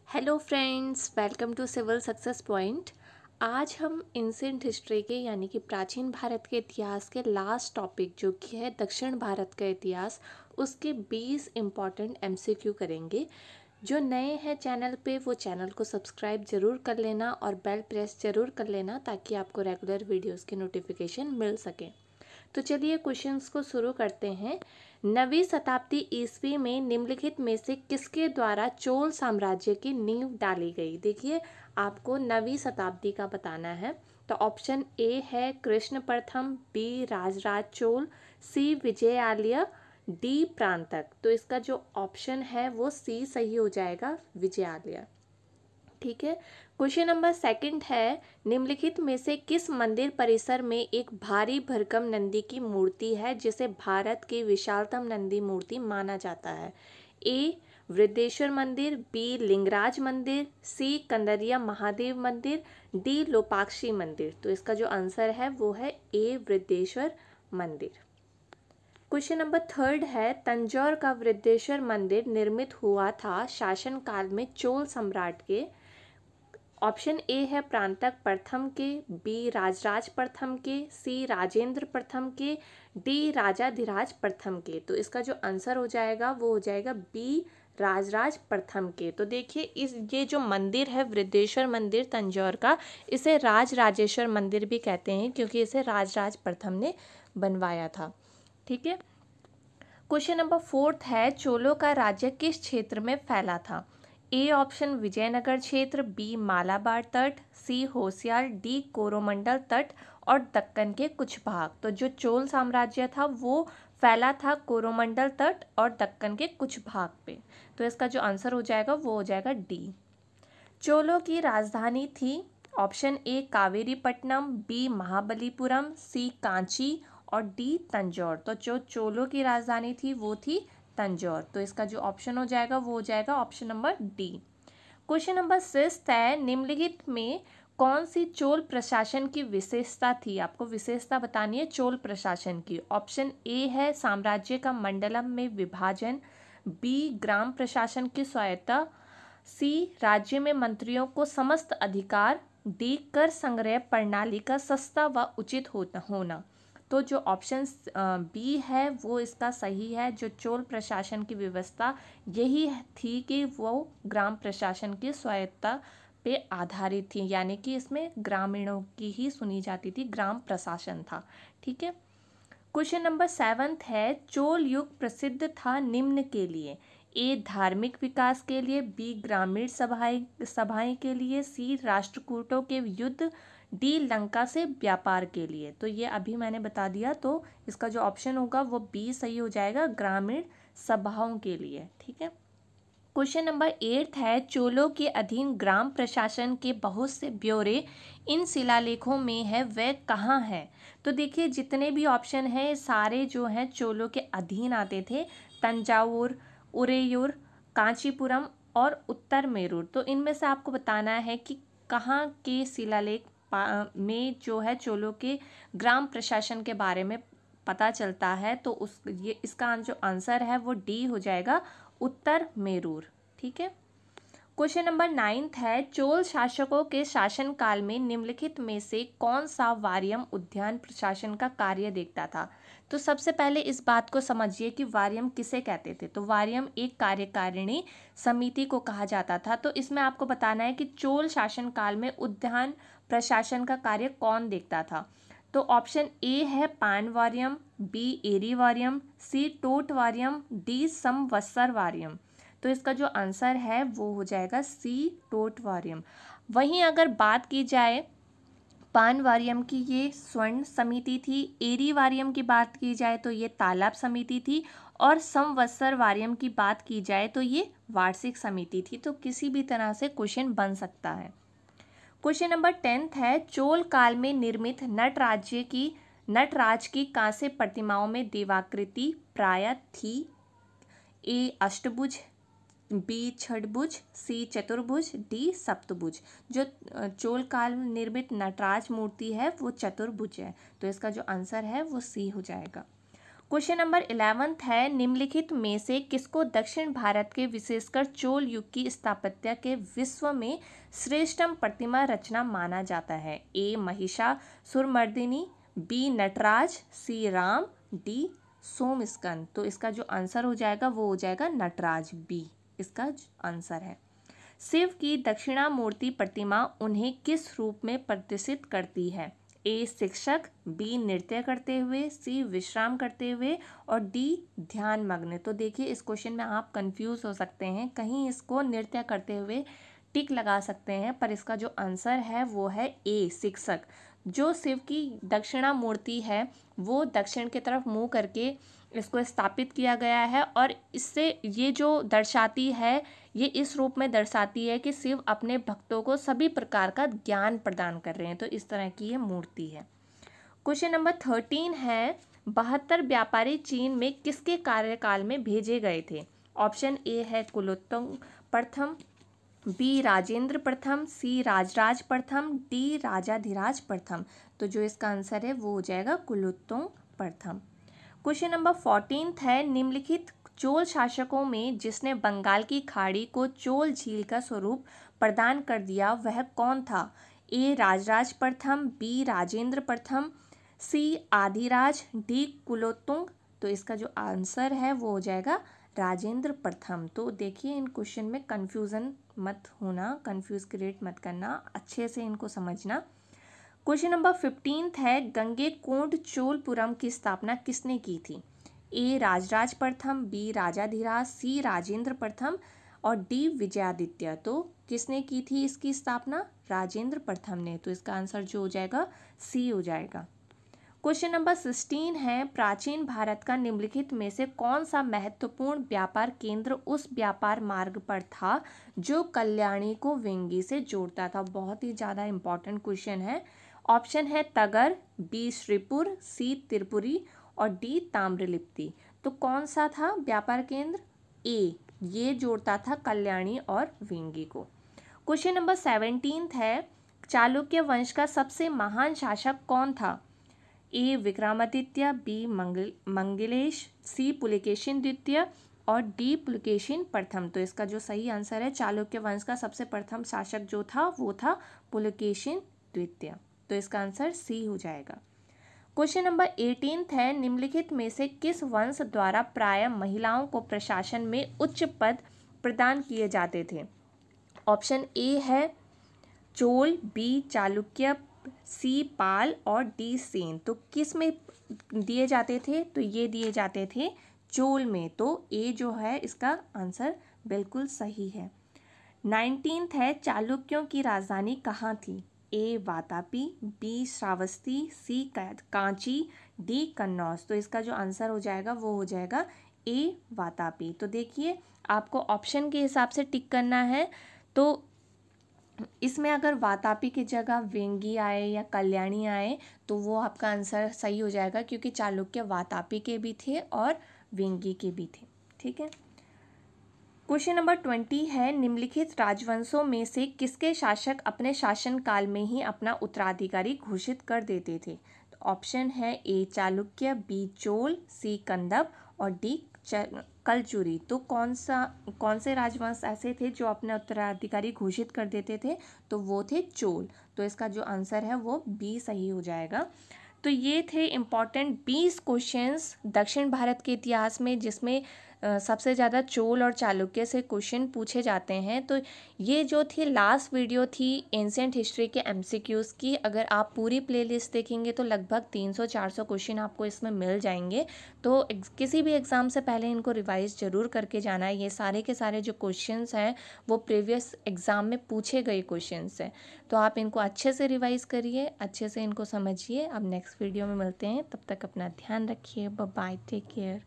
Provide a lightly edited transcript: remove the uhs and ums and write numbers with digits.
Hello friends, welcome to civil success point. आज हम ancient history के यानी कि प्राचीन भारत के इतिहास के लास्ट टॉपिक जो कि है दक्षिण भारत का इतिहास, उसके 20 इम्पॉर्टेंट एमसीक्यू करेंगे। जो नए हैं चैनल पे वो चैनल को सब्सक्राइब ज़रूर कर लेना और बेल प्रेस ज़रूर कर लेना ताकि आपको रेगुलर वीडियोस की नोटिफिकेशन मिल सके। तो चलिए क्वेश्चंस को शुरू करते हैं। 9वीं शताब्दी ईस्वी में निम्नलिखित में से किसके द्वारा चोल साम्राज्य की नींव डाली गई? देखिए, आपको 9वीं शताब्दी का बताना है। तो ऑप्शन ए है कृष्ण प्रथम, बी राजराज चोल, सी विजयालय, डी प्रांतक। तो इसका जो ऑप्शन है वो सी सही हो जाएगा, विजयालय। ठीक है। क्वेश्चन नंबर सेकंड है, निम्नलिखित में से किस मंदिर परिसर में एक भारी भरकम नंदी की मूर्ति है जिसे भारत की विशालतम नंदी मूर्ति माना जाता है? ए वृद्धेश्वर मंदिर, बी लिंगराज मंदिर, सी कंदरिया महादेव मंदिर, डी लोपाक्षी मंदिर। तो इसका जो आंसर है वो है ए वृद्धेश्वर मंदिर। क्वेश्चन नंबर थर्ड है, तंजौर का वृद्धेश्वर मंदिर निर्मित हुआ था शासन काल में चोल सम्राट के? ऑप्शन ए है प्रांतक प्रथम के, बी राजराज प्रथम के, सी राजेंद्र प्रथम के, डी राजाधिराज प्रथम के। तो इसका जो आंसर हो जाएगा वो हो जाएगा बी राजराज प्रथम के। तो देखिए, ये जो मंदिर है वृद्धेश्वर मंदिर तंजौर का, इसे राजराजेश्वर मंदिर भी कहते हैं क्योंकि इसे राजराज प्रथम ने बनवाया था। ठीक है। क्वेश्चन नंबर फोर्थ है, चोलों का राज्य किस क्षेत्र में फैला था? ए ऑप्शन विजयनगर क्षेत्र, बी मालाबार तट, सी होशियार, डी कोरोमंडल तट और दक्कन के कुछ भाग। तो जो चोल साम्राज्य था वो फैला था कोरोमंडल तट और दक्कन के कुछ भाग पे। तो इसका जो आंसर हो जाएगा वो हो जाएगा डी। चोलों की राजधानी थी option A Kaveripattinam, B Mahabalipuram, C Kanchi और डी तंजौर। तो जो चोलों की राजधानी थी वो थी तंजौर। तो इसका जो ऑप्शन हो जाएगा वो हो जाएगा option number D. Question number 6 है, निम्नलिखित में कौन सी चोल प्रशासन की विशेषता थी? आपको विशेषता बतानी है चोल प्रशासन की। ऑप्शन ए है साम्राज्य का मंडलम में विभाजन, बी ग्राम प्रशासन की स्वायत्ता, सी राज्य में मंत्रियों को समस्त अधिकार, डी कर संग्रह प्रणाली का सस्ता व उचित होना। तो जो ऑप्शन बी है वो इसका सही है। जो चोल प्रशासन की व्यवस्था यही थी कि वो ग्राम प्रशासन की स्वायत्ता पे आधारित थी, यानी कि इसमें ग्रामीणों की ही सुनी जाती थी, ग्राम प्रशासन था। ठीक है। क्वेश्चन नंबर 7 है, चोल युग प्रसिद्ध था निम्न के लिए? ए धार्मिक विकास के लिए, बी ग्रामीण सभाएं के लिए, सी राष्ट्रकूटों के युद्ध, डी लंका से व्यापार के लिए। तो ये अभी मैंने बता दिया, तो इसका जो ऑप्शन होगा वो बी सही हो जाएगा, ग्रामीण सभाओं के लिए। ठीक है। क्वेश्चन नंबर 8 है, चोलों के अधीन ग्राम प्रशासन के बहुत से ब्यौरे इन शिलालेखों में है, वे कहाँ हैं? तो देखिए, जितने भी ऑप्शन हैं सारे जो हैं चोलों के अधीन आते थे। तंजावुर, उरेयूर, कांचीपुरम और उत्तर मेरूर। तो इनमें से आपको बताना है कि कहाँ के शिलालेख में जो है चोलों के ग्राम प्रशासन के बारे में पता चलता है। तो इसका जो आंसर है वो डी हो जाएगा, उत्तर मेरूर। ठीक है। क्वेश्चन नंबर 9 है, चोल शासकों के शासनकाल में निम्नलिखित में से कौन सा वारियम उद्यान प्रशासन का कार्य देखता था? तो सबसे पहले इस बात को समझिए कि वारियम किसे कहते थे। तो वारियम एक कार्यकारिणी समिति को कहा जाता था। तो इसमें आपको बताना है कि चोल शासनकाल में उद्यान प्रशासन का कार्य कौन देखता था। तो ऑप्शन ए है पान वारियम, बी एरी वारियम, सी टोट वारियम, डी संवत्सर वारियम। तो इसका जो आंसर है वो हो जाएगा सी टोट वारियम। वहीं अगर बात की जाए पान वारियम की, ये स्वर्ण समिति थी। एरी वारियम की बात की जाए तो ये तालाब समिति थी। और संवत्सर वारियम की बात की जाए तो ये वार्षिक समिति थी। तो किसी भी तरह से क्वेश्चन बन सकता है। क्वेश्चन नंबर 10 है, चोल काल में निर्मित नटराज की कांस्य प्रतिमाओं में देवाकृति प्राय थी? ए अष्टभुज, बी छठभुज, सी चतुर्भुज, डी सप्तभुज। जो चोल काल में निर्मित नटराज मूर्ति है वो चतुर्भुज है। तो इसका जो आंसर है वो सी हो जाएगा। क्वेश्चन नंबर 11 है, निम्नलिखित में से किसको दक्षिण भारत के विशेषकर चोल युग की स्थापत्य के विश्व में श्रेष्ठतम प्रतिमा रचना माना जाता है? ए महिषासुरमर्दिनी, बी नटराज, सी राम, डी सोमस्कंद। तो इसका जो आंसर हो जाएगा वो हो जाएगा नटराज, बी इसका आंसर है। शिव की दक्षिणामूर्ति प्रतिमा उन्हें किस रूप में प्रदर्शित करती है? ए शिक्षक, बी नृत्य करते हुए, सी विश्राम करते हुए और डी ध्यान मग्न। तो देखिए इस क्वेश्चन में आप कंफ्यूज हो सकते हैं, कहीं इसको नृत्य करते हुए टिक लगा सकते हैं, पर इसका जो आंसर है वो है ए शिक्षक। जो शिव की दक्षिणामूर्ति है वो दक्षिण की तरफ मुंह करके इसको स्थापित किया गया है और इससे ये जो दर्शाती है, ये इस रूप में दर्शाती है कि शिव अपने भक्तों को सभी प्रकार का ज्ञान प्रदान कर रहे हैं। तो इस तरह की ये मूर्ति है। क्वेश्चन नंबर 13 है, 72 व्यापारी चीन में किसके कार्यकाल में भेजे गए थे? ऑप्शन ए है कुलोत्तुंग प्रथम, बी राजेंद्र प्रथम, सी राजराज प्रथम, डी राजाधिराज प्रथम। तो जो इसका आंसर है वो हो जाएगा कुलोत्तुंग प्रथम। क्वेश्चन नंबर 14 है, निम्नलिखित चोल शासकों में जिसने बंगाल की खाड़ी को चोल झील का स्वरूप प्रदान कर दिया वह कौन था? ए राजराज प्रथम, बी राजेंद्र प्रथम, सी आदिराज, डी कुलोत्तुंग। तो इसका जो आंसर है वो हो जाएगा राजेंद्र प्रथम। तो देखिए इन क्वेश्चन में कंफ्यूजन मत होना, कंफ्यूज क्रिएट मत करना, अच्छे से इनको समझना। क्वेश्चन नंबर 15 है, गंगैकोंड चोलपुरम की स्थापना किसने की थी? ए राजराज प्रथम, बी राजाधिराज, सी राजेंद्र प्रथम और डी विजयादित्य। तो किसने की थी इसकी स्थापना? राजेंद्र प्रथम ने। तो इसका आंसर जो हो जाएगा सी हो जाएगा। क्वेश्चन नंबर 16 है, प्राचीन भारत का निम्नलिखित में से कौन सा महत्वपूर्ण व्यापार केंद्र उस व्यापार मार्ग पर था जो कल्याणी को वेंगी से जोड़ता था? बहुत ही ज़्यादा इंपॉर्टेंट क्वेश्चन है। ऑप्शन है तगर, बी श्रीपुर, सी त्रिपुरी और डी ताम्रलिप्ति। तो कौन सा था व्यापार केंद्र? ए, ये जोड़ता था कल्याणी और वेंगी को। क्वेश्चन नंबर 17 है, चालुक्य वंश का सबसे महान शासक कौन था? ए विक्रमादित्य, बी मंगलेश, सी पुलकेशिन द्वितीय और डी पुलकेशिन प्रथम। तो इसका जो सही आंसर है, चालुक्य वंश का सबसे प्रथम शासक जो था वो था पुलकेशिन द्वितीय। तो इसका आंसर सी हो जाएगा। क्वेश्चन नंबर 18 है, निम्नलिखित में से किस वंश द्वारा प्रायः महिलाओं को प्रशासन में उच्च पद प्रदान किए जाते थे? ऑप्शन ए है चोल, बी चालुक्य, सी पाल और डी सेन। तो किस में दिए जाते थे? तो ये दिए जाते थे चोल में। तो ए जो है इसका आंसर बिल्कुल सही है। 19 है, चालुक्यों की राजधानी कहाँ थी? ए वातापी, बी श्रावस्ती, सी कांची, डी कन्नौज। तो इसका जो आंसर हो जाएगा वो हो जाएगा ए वातापी। तो देखिए आपको ऑप्शन के हिसाब से टिक करना है। तो इसमें अगर वातापी की जगह वेंगी आए या कल्याणी आए तो वो आपका आंसर सही हो जाएगा, क्योंकि चालुक्य वातापी के भी थे और वेंगी के भी थे। ठीक है। क्वेश्चन नंबर 20 है, निम्नलिखित राजवंशों में से किसके शासक अपने शासनकाल में ही अपना उत्तराधिकारी घोषित कर देते थे? तो ऑप्शन है ए चालुक्य, बी चोल, सी कंदब और डी कलचुरी। तो कौन से राजवंश ऐसे थे जो अपने उत्तराधिकारी घोषित कर देते थे? तो वो थे चोल। तो इसका जो आंसर है वो बी सही हो जाएगा। तो ये थे इम्पॉर्टेंट 20 क्वेश्चंस दक्षिण भारत के इतिहास में, जिसमें सबसे ज़्यादा चोल और चालुक्य से क्वेश्चन पूछे जाते हैं। तो ये जो थी लास्ट वीडियो थी एंशिएंट हिस्ट्री के एमसीक्यूज़ की। अगर आप पूरी प्लेलिस्ट देखेंगे तो लगभग 300-400 क्वेश्चन आपको इसमें मिल जाएंगे। तो किसी भी एग्ज़ाम से पहले इनको रिवाइज ज़रूर करके जाना है। ये सारे के सारे जो क्वेश्चंस हैं वो प्रीवियस एग्ज़ाम में पूछे गए क्वेश्चंस हैं। तो आप इनको अच्छे से रिवाइज करिए, अच्छे से इनको समझिए। अब नेक्स्ट वीडियो में मिलते हैं, तब तक अपना ध्यान रखिए। Bye bye, take care.